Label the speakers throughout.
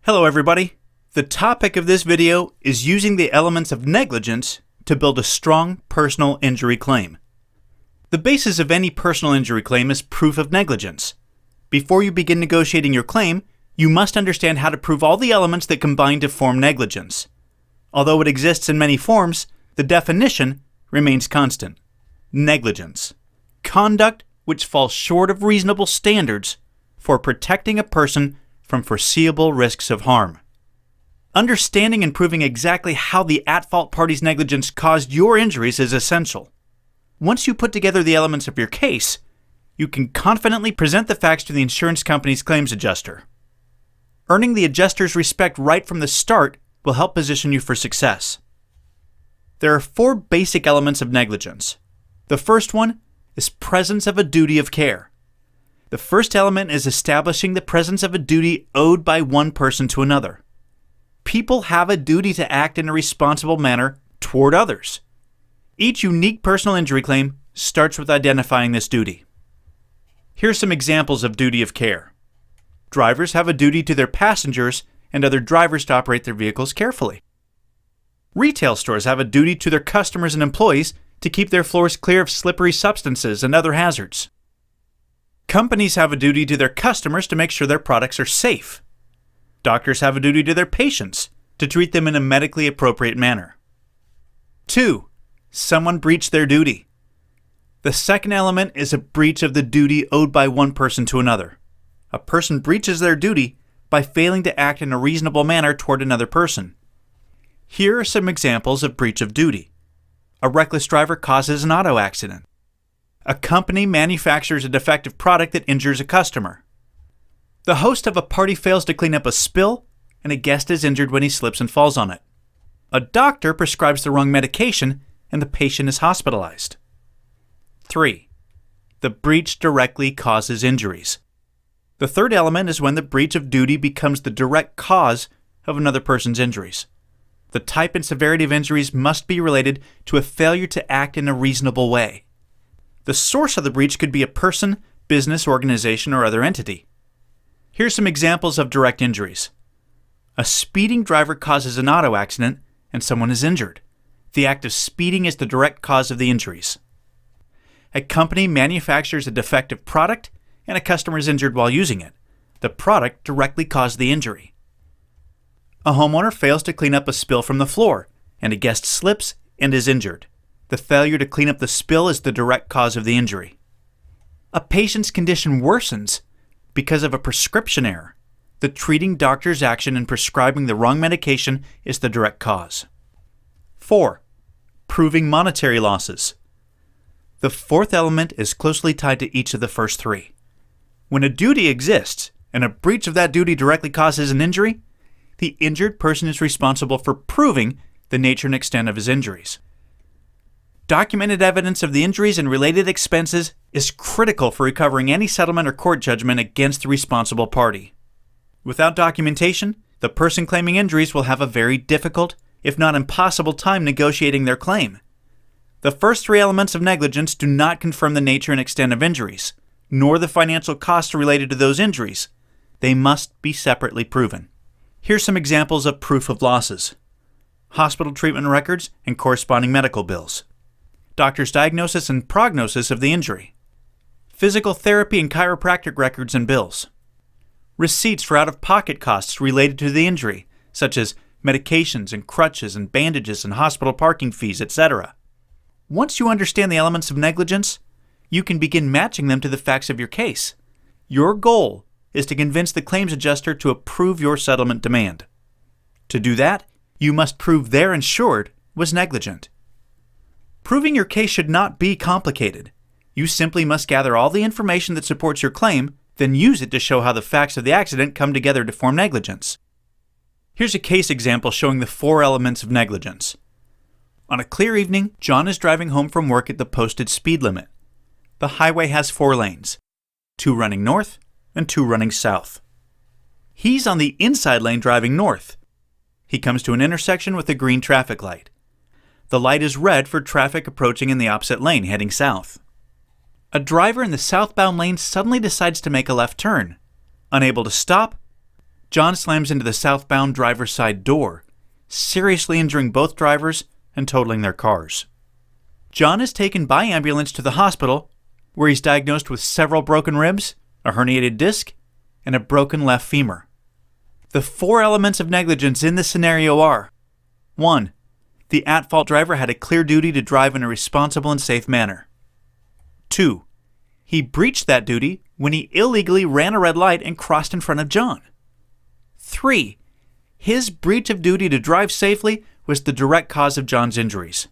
Speaker 1: Hello everybody. The topic of this video is using the elements of negligence to build a strong personal injury claim. The basis of any personal injury claim is proof of negligence. Before you begin negotiating your claim, you must understand how to prove all the elements that combine to form negligence. Although it exists in many forms, the definition remains constant. Negligence. Conduct which falls short of reasonable standards for protecting a person from foreseeable risks of harm. Understanding and proving exactly how the at-fault party's negligence caused your injuries is essential. Once you put together the elements of your case, you can confidently present the facts to the insurance company's claims adjuster. Earning the adjuster's respect right from the start will help position you for success. There are 4 basic elements of negligence. The first one is presence of a duty of care. The first element is establishing the presence of a duty owed by one person to another. People have a duty to act in a responsible manner toward others. Each unique personal injury claim starts with identifying this duty. Here are some examples of duty of care. Drivers have a duty to their passengers and other drivers to operate their vehicles carefully. Retail stores have a duty to their customers and employees to keep their floors clear of slippery substances and other hazards. Companies have a duty to their customers to make sure their products are safe. Doctors have a duty to their patients to treat them in a medically appropriate manner. 2. Someone breached their duty. The second element is a breach of the duty owed by one person to another. A person breaches their duty by failing to act in a reasonable manner toward another person. Here are some examples of breach of duty. A reckless driver causes an auto accident. A company manufactures a defective product that injures a customer. The host of a party fails to clean up a spill, and a guest is injured when he slips and falls on it. A doctor prescribes the wrong medication, and the patient is hospitalized. 3. The breach directly causes injuries. The third element is when the breach of duty becomes the direct cause of another person's injuries. The type and severity of injuries must be related to a failure to act in a reasonable way. The source of the breach could be a person, business, organization, or other entity. Here are some examples of direct injuries. A speeding driver causes an auto accident and someone is injured. The act of speeding is the direct cause of the injuries. A company manufactures a defective product and a customer is injured while using it. The product directly caused the injury. A homeowner fails to clean up a spill from the floor, and a guest slips and is injured. The failure to clean up the spill is the direct cause of the injury. A patient's condition worsens because of a prescription error. The treating doctor's action in prescribing the wrong medication is the direct cause. 4. Proving monetary losses. The fourth element is closely tied to each of the first 3. When a duty exists and a breach of that duty directly causes an injury, the injured person is responsible for proving the nature and extent of his injuries. Documented evidence of the injuries and related expenses is critical for recovering any settlement or court judgment against the responsible party. Without documentation, the person claiming injuries will have a very difficult, if not impossible, time negotiating their claim. The first 3 elements of negligence do not confirm the nature and extent of injuries, nor the financial costs related to those injuries. They must be separately proven. Here's some examples of proof of losses. Hospital treatment records and corresponding medical bills. Doctor's diagnosis and prognosis of the injury. Physical therapy and chiropractic records and bills. Receipts for out-of-pocket costs related to the injury, such as medications and crutches and bandages and hospital parking fees, etc. Once you understand the elements of negligence, you can begin matching them to the facts of your case. Your goal is to convince the claims adjuster to approve your settlement demand. To do that, you must prove their insured was negligent. Proving your case should not be complicated. You simply must gather all the information that supports your claim, then use it to show how the facts of the accident come together to form negligence. Here's a case example showing the 4 elements of negligence. On a clear evening, John is driving home from work at the posted speed limit. The highway has 4 lanes, 2 running north and 2 running south. He's on the inside lane driving north. He comes to an intersection with a green traffic light. The light is red for traffic approaching in the opposite lane heading south. A driver in the southbound lane suddenly decides to make a left turn. Unable to stop, John slams into the southbound driver's side door, seriously injuring both drivers and totaling their cars. John is taken by ambulance to the hospital, where he's diagnosed with several broken ribs, a herniated disc, and a broken left femur. The 4 elements of negligence in this scenario are: 1. The at-fault driver had a clear duty to drive in a responsible and safe manner. 2. He breached that duty when he illegally ran a red light and crossed in front of John. 3. His breach of duty to drive safely was the direct cause of John's injuries.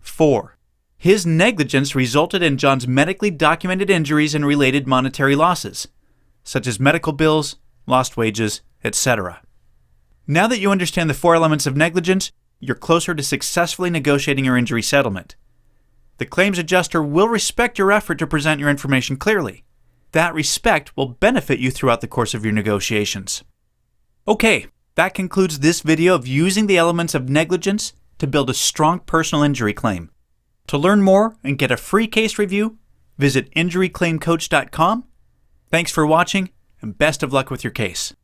Speaker 1: 4. His negligence resulted in John's medically documented injuries and related monetary losses, such as medical bills, lost wages, etc. Now that you understand the 4 elements of negligence, you're closer to successfully negotiating your injury settlement. The claims adjuster will respect your effort to present your information clearly. That respect will benefit you throughout the course of your negotiations. Okay, that concludes this video of using the elements of negligence to build a strong personal injury claim. To learn more and get a free case review, visit injuryclaimcoach.com. Thanks for watching, and best of luck with your case.